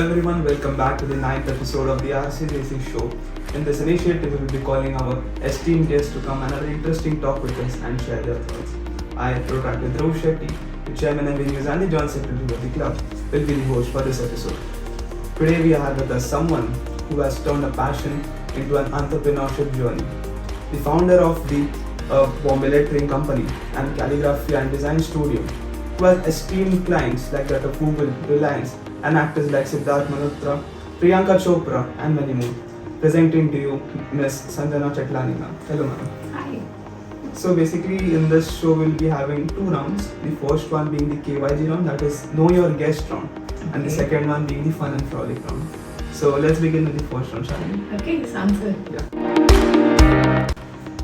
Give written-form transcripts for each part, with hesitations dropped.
Hello everyone, welcome back to the 9th episode of the RCJC SHOW. In this initiative, we will be calling our esteemed guests to come another interesting talk with us and share their thoughts. I, Rotaract Interact, the Chairman and Venues and the Joint Secretary of the club, will be the host for this episode. Today we have with us someone who has turned a passion into an entrepreneurship journey. The founder of the Bombay lettering company and calligraphy and design studio, who has esteemed clients like that of Google, Reliance, and actors like Siddharth Malhotra, Priyanka Chopra, and many more. Presenting to you Ms. Sanjana Chatlani ma'am. Hello ma'am. Hi. So basically in this show we'll be having two rounds. The first one being the KYG round, that is Know Your Guest round. And the second one being the Fun and Frolic round. So let's begin with the first round, shall we? Okay, sounds good. Yeah.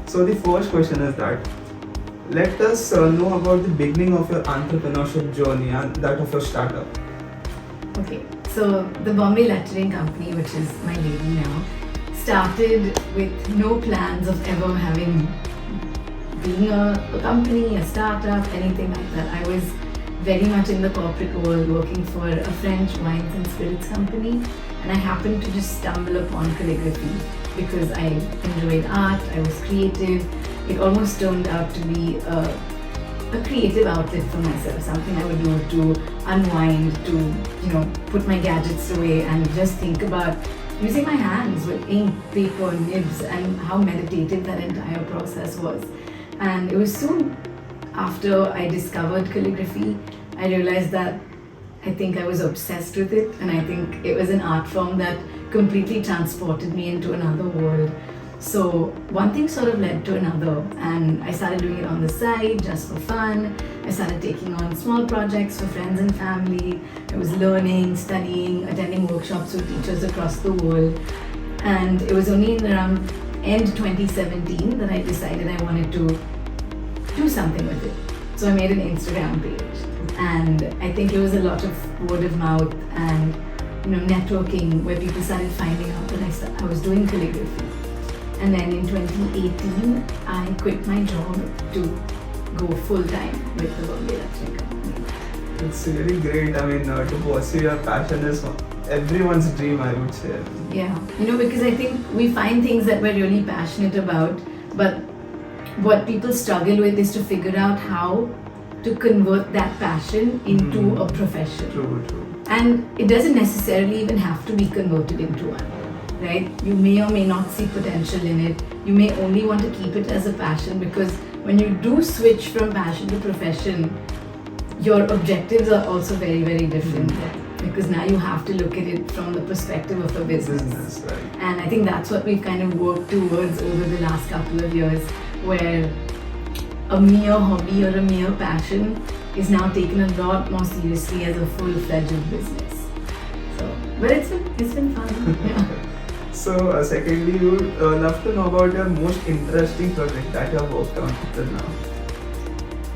So the first question is that let us know about the beginning of your entrepreneurship journey and that of your startup. Okay, so the Bombay lettering company, which is my baby now, started with no plans of ever being a company, a startup, anything like that. I was very much in the corporate world working for a French wines and spirits company, and I happened to just stumble upon calligraphy because I enjoyed art, I was creative. It almost turned out to be a creative outlet for myself, something I would do to unwind, to put my gadgets away and just think about using my hands with ink, paper, nibs, and how meditative that entire process was. And it was soon after I discovered calligraphy, I realized that I think I was obsessed with it, and I think it was an art form that completely transported me into another world. So one thing sort of led to another, and I started doing it on the side just for fun. I started taking on small projects for friends and family. I was learning, studying, attending workshops with teachers across the world. And it was only in around end 2017 that I decided I wanted to do something with it. So I made an Instagram page, and I think it was a lot of word of mouth and networking where people started finding out that I was doing calligraphy. And then in 2018, I quit my job to go full-time with the Bombay lettering company. It's really great. I mean, to pursue your passion is everyone's dream, I would say. Yeah, because I think we find things that we're really passionate about, but what people struggle with is to figure out how to convert that passion into a profession. True. And it doesn't necessarily even have to be converted into one. Right? You may or may not see potential in it. You may only want to keep it as a passion, because when you do switch from passion to profession, your objectives are also very, very different. Because now you have to look at it from the perspective of a business. Right. And I think that's what we've kind of worked towards over the last couple of years, where a mere hobby or a mere passion is now taken a lot more seriously as a full-fledged business. But it's been fun. Yeah. So, secondly, we would love to know about your most interesting project that you have worked on till now.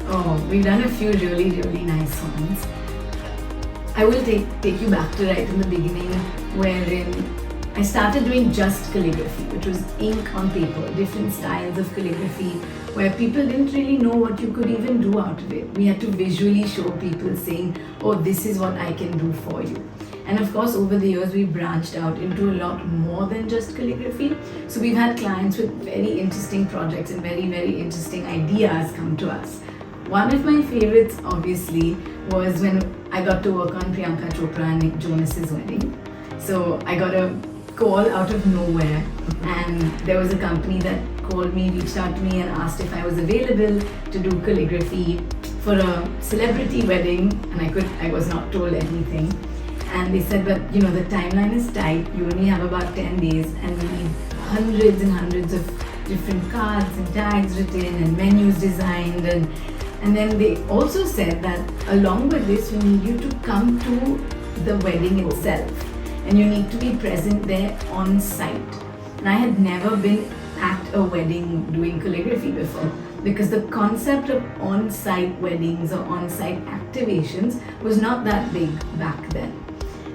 Oh, we've done a few really, really nice ones. I will take you back to right in the beginning, wherein I started doing just calligraphy, which was ink on paper, different styles of calligraphy, where people didn't really know what you could even do out of it. We had to visually show people saying, oh, this is what I can do for you. And of course, over the years, we branched out into a lot more than just calligraphy. So we've had clients with very interesting projects and very, very interesting ideas come to us. One of my favorites, obviously, was when I got to work on Priyanka Chopra and Nick Jonas's wedding. So I got a call out of nowhere, and there was a company that called me, reached out to me and asked if I was available to do calligraphy for a celebrity wedding, and I was not told anything. And they said, but the timeline is tight, you only have about 10 days and we need hundreds and hundreds of different cards and tags written and menus designed. And then they also said that along with this, we need you to come to the wedding itself, and you need to be present there on site. And I had never been at a wedding doing calligraphy before, because the concept of on-site weddings or on-site activations was not that big back then.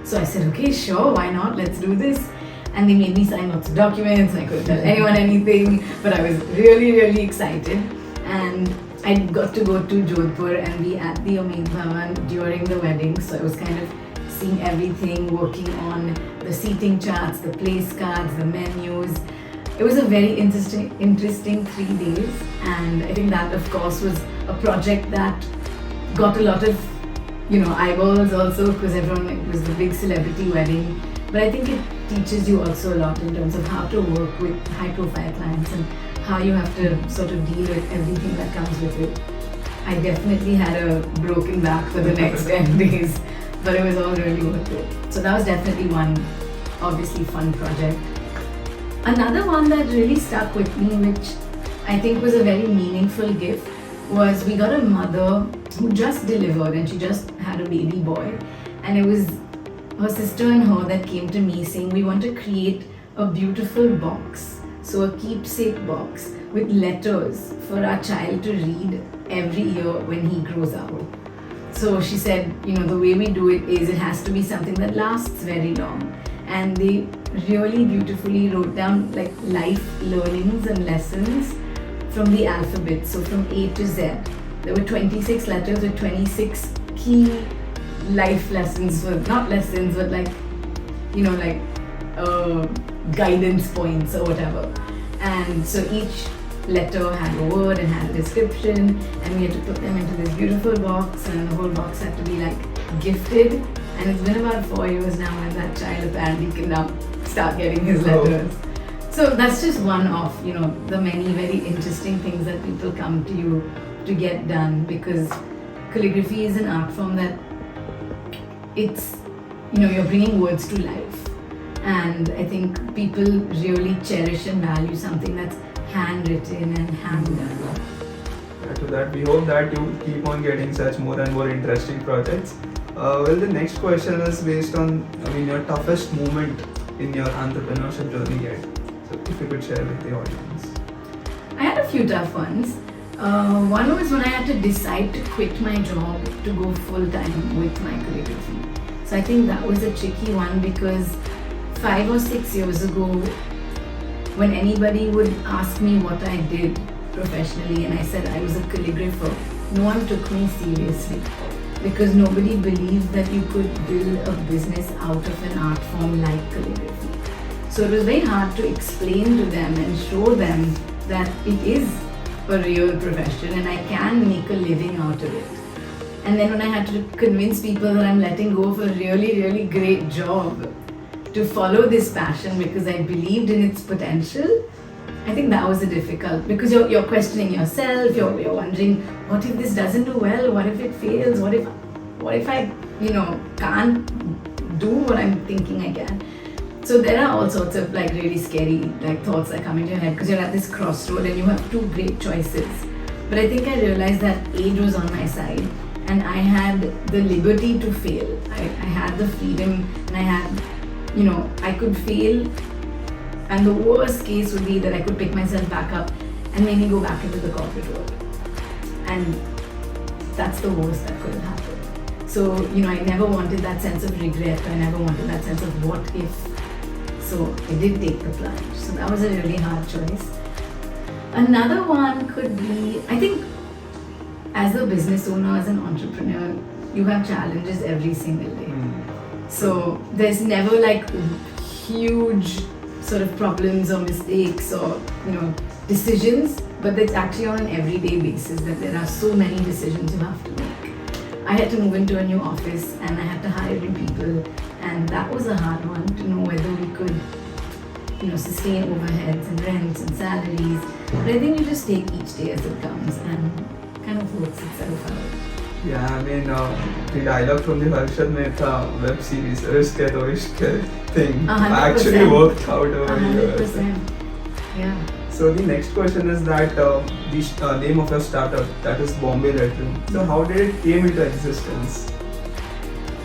So I said, okay, sure, why not? Let's do this. And they made me sign lots of documents. I couldn't tell anyone anything, but I was really, really excited. And I got to go to Jodhpur and be at the Omid Bhavan during the wedding. So I was kind of seeing everything, working on the seating charts, the place cards, the menus. It was a very interesting 3 days, and I think that of course was a project that got a lot of eyeballs also, because it was the big celebrity wedding. But I think it teaches you also a lot in terms of how to work with high profile clients and how you have to sort of deal with everything that comes with it. I definitely had a broken back for the next 10 days, but it was all really worth it. So that was definitely one obviously fun project. Another one that really stuck with me, which I think was a very meaningful gift, was we got a mother who just delivered and she just had a baby boy, and it was her sister and her that came to me saying we want to create a beautiful box, so a keepsake box with letters for our child to read every year when he grows up. So she said, the way we do it is it has to be something that lasts very long, and they really beautifully wrote down like life learnings and lessons from the alphabet, so from A to Z. There were 26 letters with 26 key life lessons, not lessons, but guidance points or whatever. And so each letter had a word and had a description, and we had to put them into this beautiful box, and the whole box had to be like gifted. And it's been about 4 years now, and that child apparently can now start getting his letters. So that's just one of the many very interesting things that people come to you to get done, because calligraphy is an art form that it's you're bringing words to life, and I think people really cherish and value something that's handwritten and hand done. To that, we hope that you keep on getting such more and more interesting projects. Well, the next question is based on your toughest moment in your entrepreneurship journey yet. So if you could share with the audience. I had a few tough ones. One was when I had to decide to quit my job to go full time with my calligraphy. So I think that was a tricky one, because 5 or 6 years ago, when anybody would ask me what I did professionally and I said I was a calligrapher, no one took me seriously, because nobody believed that you could build a business out of an art form like calligraphy. So it was very hard to explain to them and show them that it is a real profession and I can make a living out of it. And then when I had to convince people that I'm letting go of a really, really great job to follow this passion because I believed in its potential, I think that was a difficult, because you're questioning yourself, you're wondering, what if this doesn't do well? What if it fails? What if I, can't do what I'm thinking I can? So there are all sorts of really scary thoughts that come into your head, because you're at this crossroad and you have two great choices. But I think I realized that age was on my side and I had the liberty to fail. I had the freedom, and I had, I could fail, and the worst case would be that I could pick myself back up and maybe go back into the corporate world. And that's the worst that could have happened. So, I never wanted that sense of regret. I never wanted that sense of what if. So I did take the plunge. So that was a really hard choice. Another one could be, I think, as a business owner, as an entrepreneur, you have challenges every single day. So there's never huge sort of problems or mistakes or decisions, but it's actually on an everyday basis that there are so many decisions you have to make. I had to move into a new office and I had to hire new people, and that was a hard one, to know whether we could sustain overheads and rents and salaries. But I think you just take each day as it comes and kind of works itself out. Yeah, the dialogue from the Harshad Mehta web series, Risk Hai To Ishq Hai thing, 100%. actually worked out over here. 100%. Yeah. So the next question is that the name of your startup, that is Bombay Rotary. So how did it came into existence?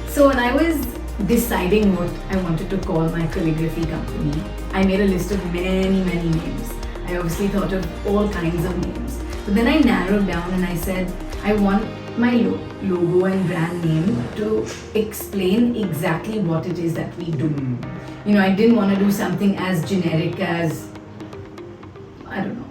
So when I was deciding what I wanted to call my calligraphy company, I made a list of many names. I obviously thought of all kinds of names. But then I narrowed down and I said, I want my logo and brand name to explain exactly what it is that we do. I didn't want to do something as generic as, I don't know,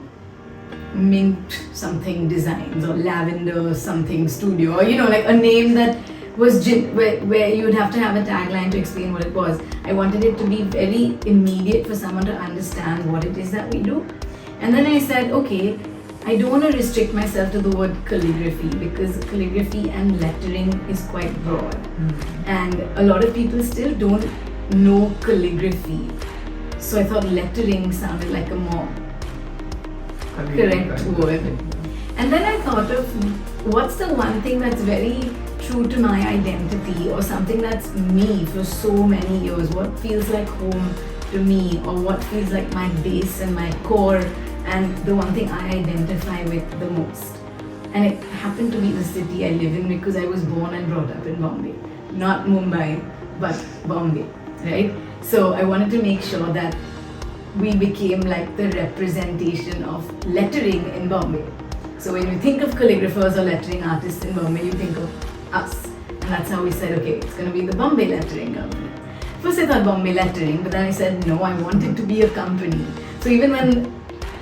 Mint something designs or Lavender something studio, or a name that was where you would have to have a tagline to explain what it was. I wanted it to be very immediate for someone to understand what it is that we do. And then I said, okay, I don't want to restrict myself to the word calligraphy because calligraphy and lettering is quite broad. And a lot of people still don't know calligraphy. So I thought lettering sounded like a more correct word. And then I thought of what's the one thing that's very true to my identity or something that's me for so many years, what feels like home to me or what feels like my base and my core and the one thing I identify with the most. And it happened to be the city I live in because I was born and brought up in Bombay. Not Mumbai, but Bombay, right? So I wanted to make sure that we became like the representation of lettering in Bombay. So when you think of calligraphers or lettering artists in Bombay, you think of us. And that's how we said, okay, it's going to be the Bombay Lettering Company. First I thought Bombay Lettering, but then I said, no, I want it to be a company. So even when,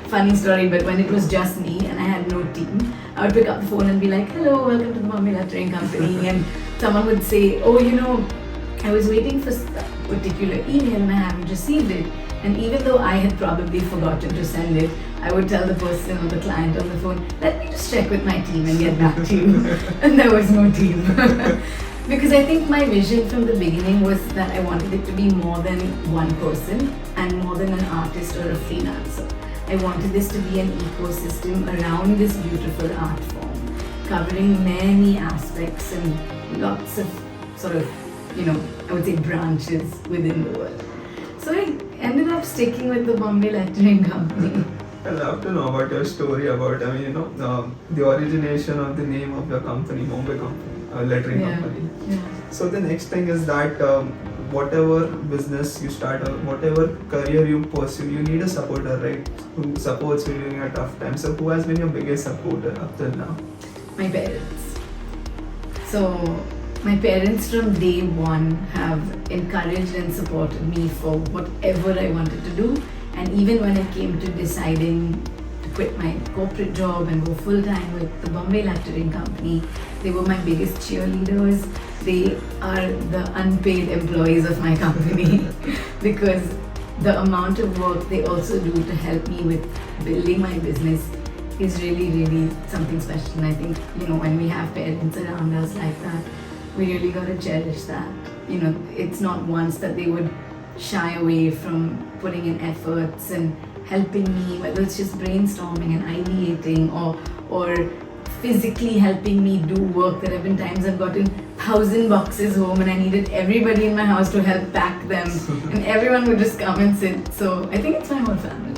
funny story, but when it was just me and I had no team, I would pick up the phone and be like, hello, welcome to the Bombay Lettering Company. And someone would say, oh, you know, I was waiting for a particular email and I haven't received it. And even though I had probably forgotten to send it, I would tell the person or the client on the phone, let me just check with my team and get back to you. And there was no team. Because I think my vision from the beginning was that I wanted it to be more than one person and more than an artist or a freelancer. I wanted this to be an ecosystem around this beautiful art form, covering many aspects and lots of sort of, you know, I would say branches within the world. So I ended up sticking with the Bombay Lettering Company. I'd love to know about your story about, the origination of the name of your company, Bombay Company, Lettering Company. Yeah. So the next thing is that whatever business you start or whatever career you pursue, you need a supporter, right? Who supports you during a tough time. So who has been your biggest supporter up till now? My parents. So my parents from day one have encouraged and supported me for whatever I wanted to do. And even when it came to deciding to quit my corporate job and go full-time with the Bombay Lettering Company, they were my biggest cheerleaders. They are the unpaid employees of my company because the amount of work they also do to help me with building my business is really, really something special. And I think, you know, when we have parents around us like that, we really got to cherish that. You know, it's not once that they would shy away from putting in efforts and helping me, whether it's just brainstorming and ideating or physically helping me do work. There have been times I've gotten 1,000 boxes home and I needed everybody in my house to help pack them and everyone would just come and sit. So I think it's my whole family.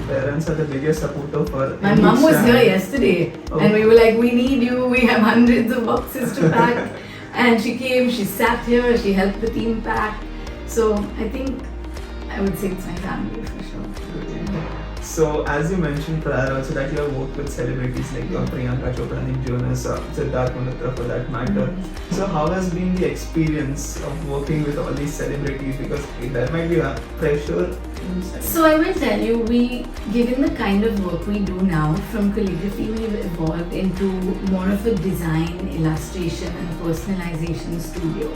Parents are the biggest supporter for my mom was here yesterday and we were like, we need you, we have hundreds of boxes to pack. And she came, she sat here, she helped the team pack. So I think I would say it's my family for sure. So as you mentioned prior also that you have worked with celebrities like Priyanka Chopra, Nick Jonas, Siddharth Malhotra for that matter. So how has been the experience of working with all these celebrities, because there might be a pressure? So I will tell you, given the kind of work we do now, from calligraphy we've evolved into more of a design, illustration and personalization studio.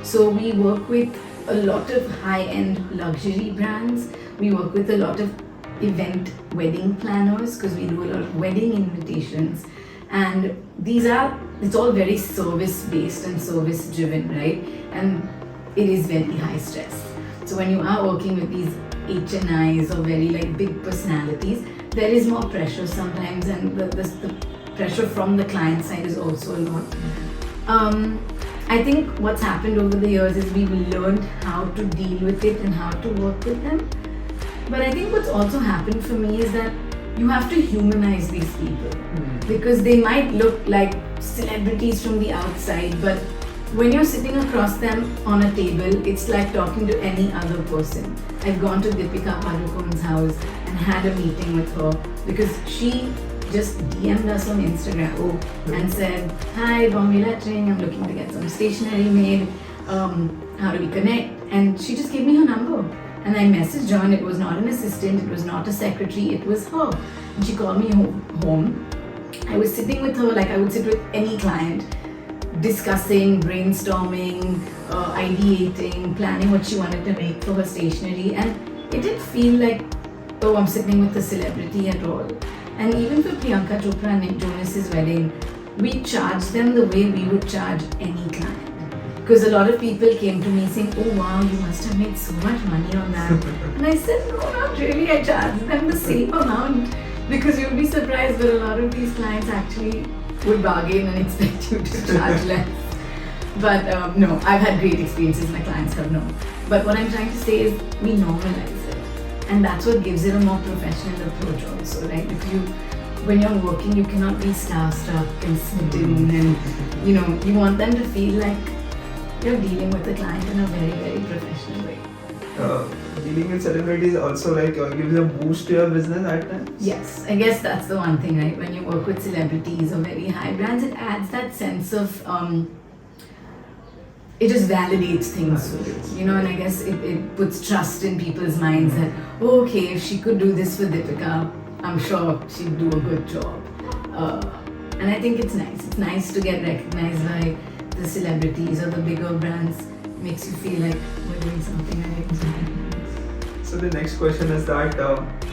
So we work with a lot of high-end luxury brands. We work with a lot of event wedding planners because we do a lot of wedding invitations, and it's all very service based and service driven, right? And it is very high stress. So when you are working with these HNIs or very like big personalities, there is more pressure sometimes, and the pressure from the client side is also a lot. I think what's happened over the years is we've learned how to deal with it and how to work with them. But I think what's also happened for me is that you have to humanize these people because they might look like celebrities from the outside, but when you're sitting across them on a table, it's like talking to any other person. I've gone to Deepika Padukone's house and had a meeting with her because she just DM'd us on Instagram and said, hi, Bombay Lettering, I'm looking to get some stationery made. How do we connect? And she just gave me her number. And I messaged her, and it was not an assistant, it was not a secretary, it was her. And she called me home. I was sitting with her like I would sit with any client. discussing, brainstorming, ideating, planning what she wanted to make for her stationery, and it didn't feel like, oh, I'm sitting with a celebrity at all. And even for Priyanka Chopra and Nick Jonas's wedding, we charged them the way we would charge any client. Because a lot of people came to me saying, oh wow, you must have made so much money on that. And I said, no, not really. I charged them the same amount. Because you'll be surprised that a lot of these clients actually would bargain and expect you to charge less. But no, I've had great experiences, my clients have known. But what I'm trying to say is we normalize it. And that's what gives it a more professional approach also, right? Because when you're working, you cannot be starstruck and smitten and, you want them to feel like you're dealing with the client in a very, very professional way. Dealing with celebrities also gives a boost to your business at times? Yes, I guess that's the one thing, right? When you work with celebrities or very high brands, it adds that sense of, it just validates things, and I guess it puts trust in people's minds that, oh, okay, if she could do this for Deepika, I'm sure she'd do a good job. And I think it's nice. It's nice to get recognized by the celebrities or the bigger brands. It makes you feel like we're doing something right. So the next question is that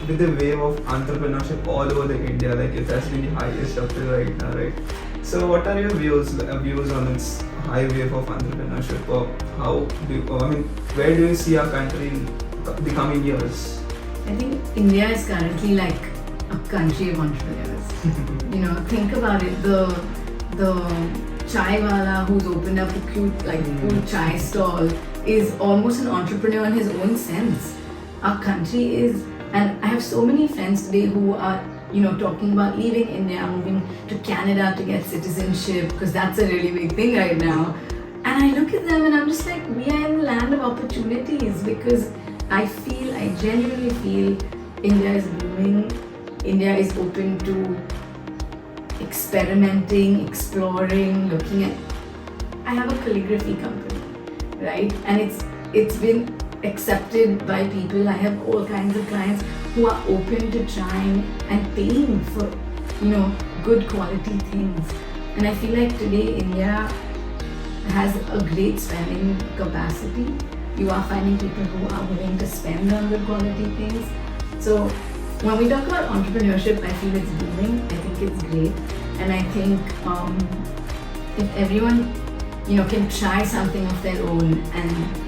with the wave of entrepreneurship all over the India, it has been the highest up till right now, right? So what are your views on its high wave of entrepreneurship? Or where do you see our country in the coming years? I think India is currently like a country of entrepreneurs. Think about it. The chai wala who's opened up a cute cool chai stall is almost an entrepreneur in his own sense. Our country is, and I have so many friends today who are talking about leaving India, moving to Canada to get citizenship, because that's a really big thing right now. And I look at them and I'm just like, we are in the land of opportunities, because I genuinely feel India is booming. India is open to experimenting, exploring, looking at. I have a calligraphy company, right? And it's been accepted by people. I have all kinds of clients who are open to trying and paying for, good quality things. And I feel like today India has a great spending capacity. You are finding people who are willing to spend on good quality things. So when we talk about entrepreneurship, I feel it's booming. I think it's great. And I think if everyone, can try something of their own and,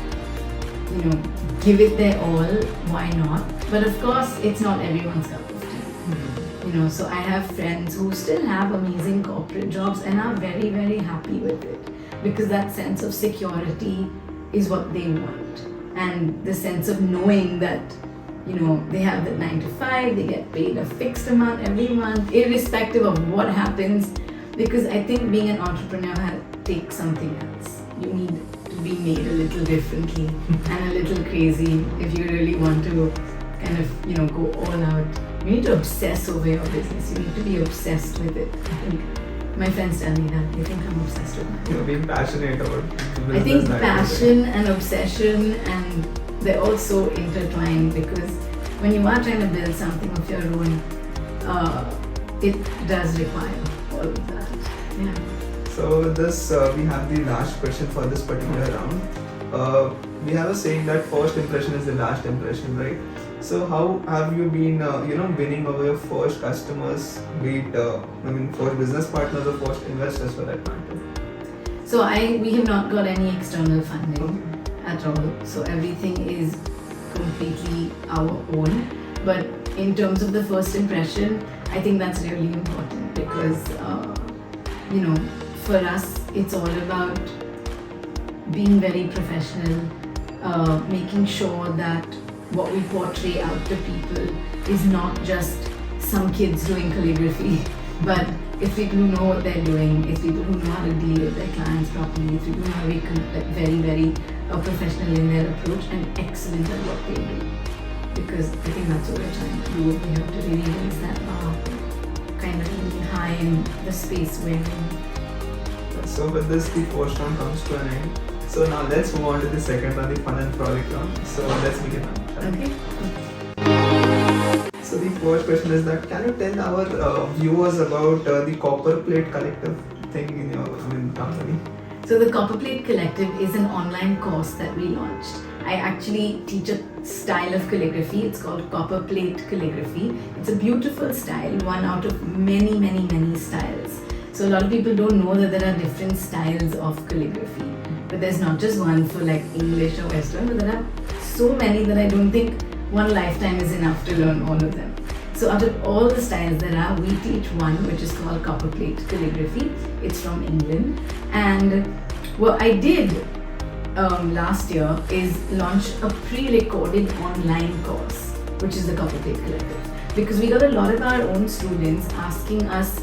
give it their all, why not? But of course, it's not everyone's cup of tea. Mm-hmm. So I have friends who still have amazing corporate jobs and are very, very happy with it, because that sense of security is what they want. And the sense of knowing that, they have that 9 to 5, they get paid a fixed amount every month, irrespective of what happens. Because I think being an entrepreneur takes something else. You need to be made a little differently and a little crazy if you really want to kind of, go all out. You need to obsess over your business. You need to be obsessed with it. I think my friends tell me that. They think I'm obsessed with it. Being passionate about business. I think passion and obsession, and they're all so intertwined, because when you are trying to build something of your own, it does require all of that. Yeah. So with this, we have the last question for this particular round. We have a saying that first impression is the last impression, right? So how have you been, winning over your first customers, be it, first business partners or first investors for that matter? So we have not got any external funding at all. So everything is completely our own. But in terms of the first impression, I think that's really important, because, for us, it's all about being very professional, making sure that what we portray out to people is not just some kids doing calligraphy, but it's people who know what they're doing, it's people who know how to deal with their clients properly, it's people who are very, very professional in their approach and excellent at what they do. Because I think that's what we're trying to do. We have to really raise that bar kind of really high in the space we're in. So with this, the first round comes to an end. So now let's move on to the second round, the fun and frolic round. So let's begin now. Okay. So the first question is that, can you tell our viewers about the copper plate collective thing in your company? So the Copperplate Collective is an online course that we launched. I actually teach a style of calligraphy. It's called Copperplate Calligraphy. It's a beautiful style, one out of many, many, many styles. So a lot of people don't know that there are different styles of calligraphy. But there's not just one for like English or Western, but there are so many that I don't think one lifetime is enough to learn all of them. So out of all the styles there are, we teach one which is called Copperplate Calligraphy. It's from England. And what I did last year is launch a pre-recorded online course, which is the Copperplate Collective. Because we got a lot of our own students asking us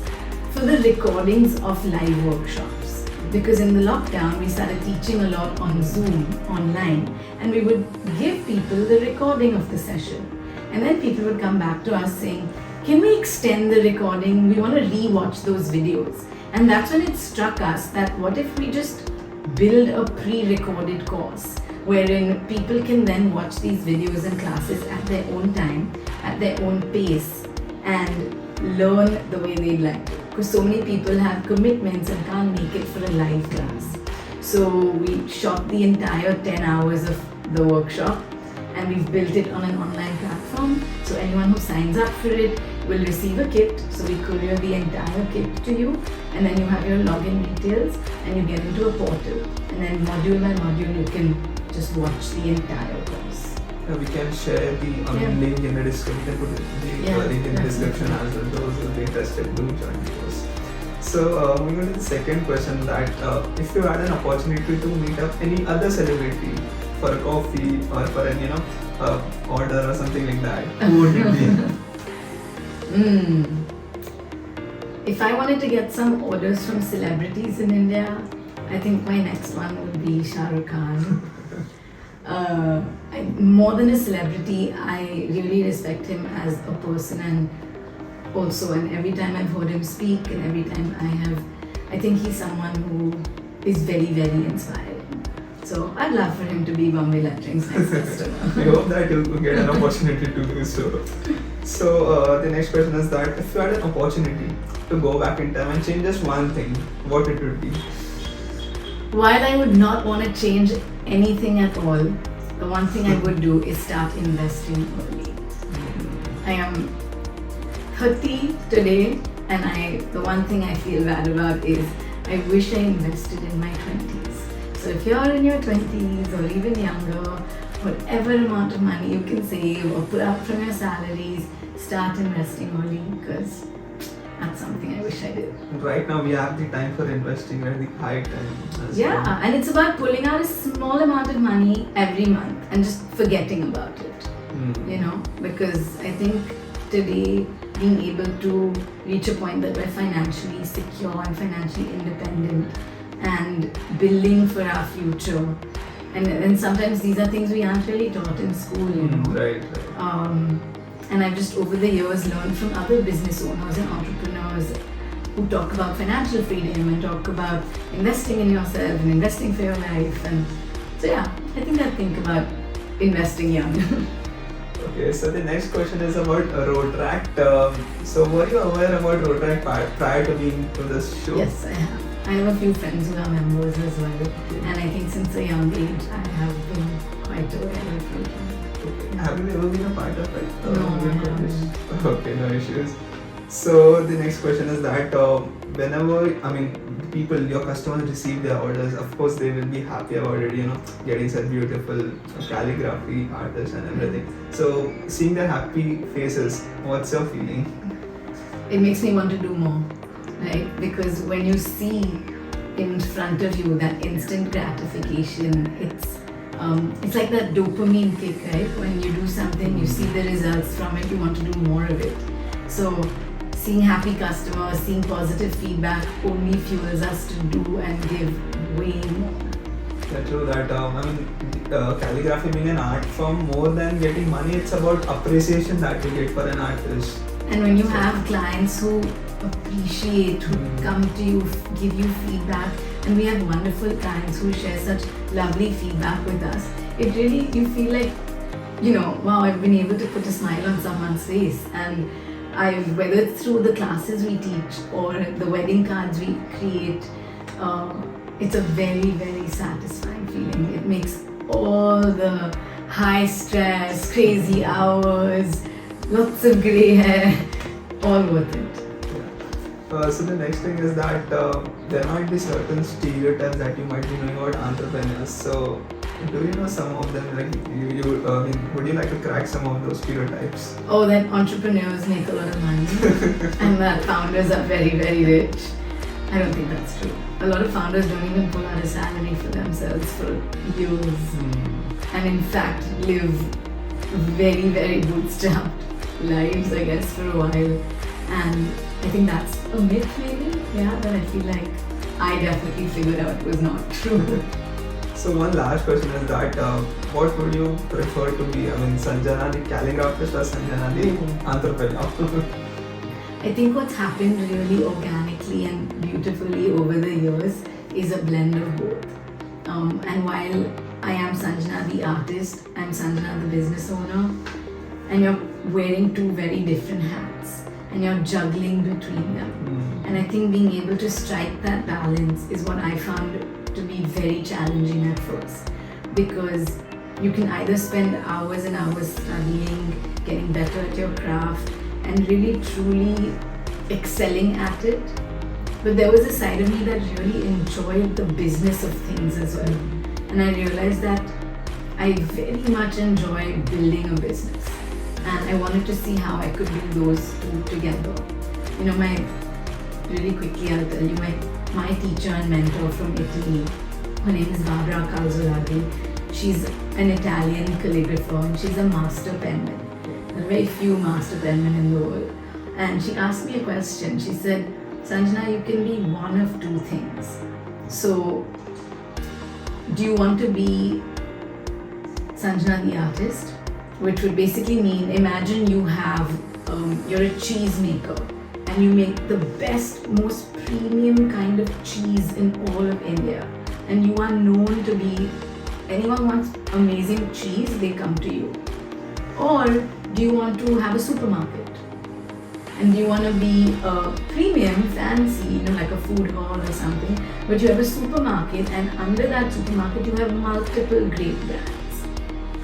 for the recordings of live workshops. Because in the lockdown, we started teaching a lot on Zoom, online, and we would give people the recording of the session. And then people would come back to us saying, can we extend the recording? We want to re-watch those videos. And that's when it struck us that what if we just build a pre-recorded course wherein people can then watch these videos and classes at their own time, at their own pace, and learn the way they'd like to. Because so many people have commitments and can't make it for a live class. So we shot the entire 10 hours of the workshop and we've built it on an online platform. So anyone who signs up for it will receive a kit. So we courier the entire kit to you, and then you have your login details and you get into a portal. And then module by module you can just watch the entire course. We can share the link in the description. We can put the link in the description as well. Those who will be interested to join the course. So moving on to the second question, that if you had an opportunity to meet up any other celebrity for a coffee or for an order or something like that, who would it be? If I wanted to get some orders from celebrities in India, I think my next one would be Shah Rukh Khan. More than a celebrity, I really respect him as a person, and also, and every time I've heard him speak and every time I think he's someone who is very, very inspiring. So I'd love for him to be Bombay Lettering's next customer. We hope that you'll get an opportunity to do so. So the next question is that if you had an opportunity to go back in time and change just one thing, what it would be? While I would not want to change anything at all, the one thing I would do is start investing early. I am 30 today, and the one thing I feel bad about is I wish I invested in my 20s. So if you're in your 20s or even younger, whatever amount of money you can save or put up from your salaries, start investing early, because that's something I wish I did. Right now we have the time for investing, right? The high time. Yeah, and it's about pulling out a small amount of money every month and just forgetting about it. You know, because I think today being able to reach a point that we're financially secure and financially independent and building for our future. And sometimes these are things we aren't really taught in school, you know. Right. And I've just over the years learned from other business owners and entrepreneurs who talk about financial freedom and talk about investing in yourself and investing for your life. And so yeah, I think I'd think about investing young. Okay, so the next question is about Rotaract. So were you aware about Rotaract prior to being to this show? Yes, I have. I have a few friends who are members as well. Okay. And I think since a young age, I have been quite aware of Rotaract. Okay. Have you ever been a part of it? No, I haven't. Okay, no issues. So the next question is that whenever, people, your customers receive their orders, of course they will be happy about it, you know, getting such beautiful calligraphy artists and everything. So seeing their happy faces, what's your feeling? It makes me want to do more, right? Because when you see in front of you that instant gratification, it's like that dopamine kick, right? When you do something, you see the results from it, you want to do more of it. So seeing happy customers, seeing positive feedback only fuels us to do and give way more. Yeah, true that. Calligraphy being an art form, more than getting money, it's about appreciation that you get for an artist. And when you have clients who appreciate, who come to you, give you feedback, and we have wonderful clients who share such lovely feedback with us, it really, you feel like, you know, wow, I've been able to put a smile on someone's face. And whether it's through the classes we teach or the wedding cards we create, it's a very, very satisfying feeling. It makes all the high stress, crazy hours, lots of grey hair, all worth it. So the next thing is that there might be certain stereotypes that you might be knowing about entrepreneurs. So do you know some of them? Like would you like to crack some of those stereotypes? Oh, that entrepreneurs make a lot of money and that founders are very, very rich. I don't think that's true. A lot of founders don't even pull out a salary for themselves for years, and in fact live very, very bootstrapped lives, I guess, for a while. And I think that's a myth, maybe, that I feel like I definitely figured out was not true. So one last question is that what would you prefer to be? I mean, Sanjana the calligraphist or Sanjana the entrepreneur? I think what's happened really organically and beautifully over the years is a blend of both. And while I am Sanjana the artist, I'm Sanjana the business owner, and you're wearing two very different hats and you're juggling between them. And I think being able to strike that balance is what I found to be very challenging at first, because you can either spend hours and hours studying, getting better at your craft, and really truly excelling at it. But there was a side of me that really enjoyed the business of things as well. And I realized that I very much enjoy building a business. And I wanted to see how I could do those two together. Really quickly I'll tell you, my teacher and mentor from Italy, her name is Barbara Calzolari. She's an Italian calligrapher and she's a master penman. There are very few master penmen in the world. And she asked me a question. She said, Sanjana, you can be one of two things. So, do you want to be Sanjana the artist? Which would basically mean, imagine you have, you're a cheese maker and you make the best, most premium kind of cheese in all of India. And you are known to be, anyone wants amazing cheese, they come to you. Or do you want to have a supermarket? And do you want to be a premium, fancy, like a food hall or something, but you have a supermarket and under that supermarket you have multiple great brands.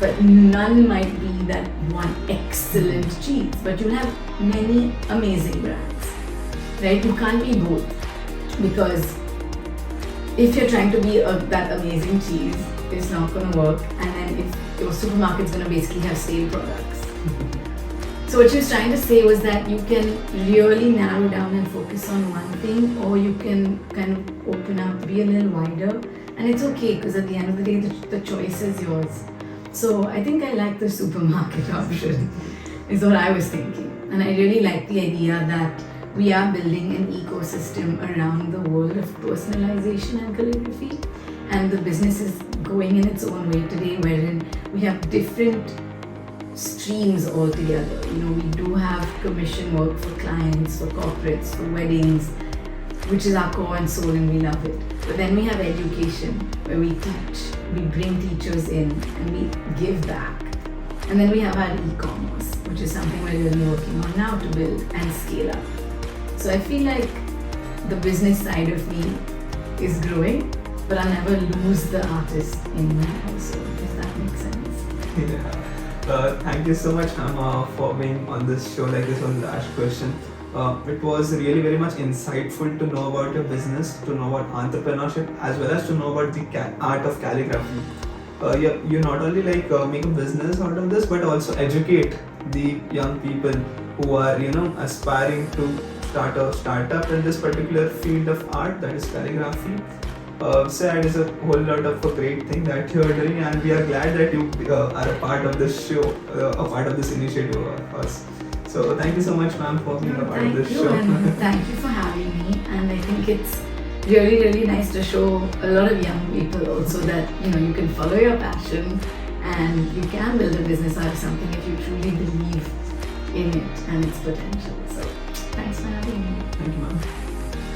But none might be that one excellent cheese, but you'll have many amazing brands, right? You can't be both, because if you're trying to be that amazing cheese, it's not going to work, and then if your supermarket's going to basically have stale products. So what she was trying to say was that you can really narrow down and focus on one thing, or you can kind of open up, be a little wider, and it's okay, because at the end of the day, the choice is yours. So I think I like the supermarket option, is what I was thinking. And I really like the idea that we are building an ecosystem around the world of personalization and calligraphy. And the business is going in its own way today, wherein we have different streams altogether. We do have commission work for clients, for corporates, for weddings, which is our core and soul, and we love it. But then we have education, where we teach, we bring teachers in, and we give back. And then we have our e-commerce, which is something we're really working on now to build and scale up. So I feel like the business side of me is growing, but I'll never lose the artist in me also, if that makes sense. Yeah. Thank you so much, ma'am, for being on this show. Like, this was the last question. It was really very much insightful to know about your business, to know about entrepreneurship, as well as to know about the art of calligraphy. You not only make a business out of this, but also educate the young people who are aspiring to start a startup in this particular field of art, that is calligraphy. So it is a whole lot of a great thing that you are doing, and we are glad that you are a part of this show, a part of this initiative of us. So thank you so much, ma'am, for being a part of this show. And thank you for having me. And I think it's really, really nice to show a lot of young people also that you can follow your passion and you can build a business out of something if you truly believe in it and its potential. So thanks for having me. Thank you, ma'am.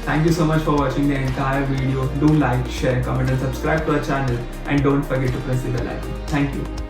Thank you so much for watching the entire video. Do like, share, comment and subscribe to our channel, and don't forget to press the bell icon. Thank you.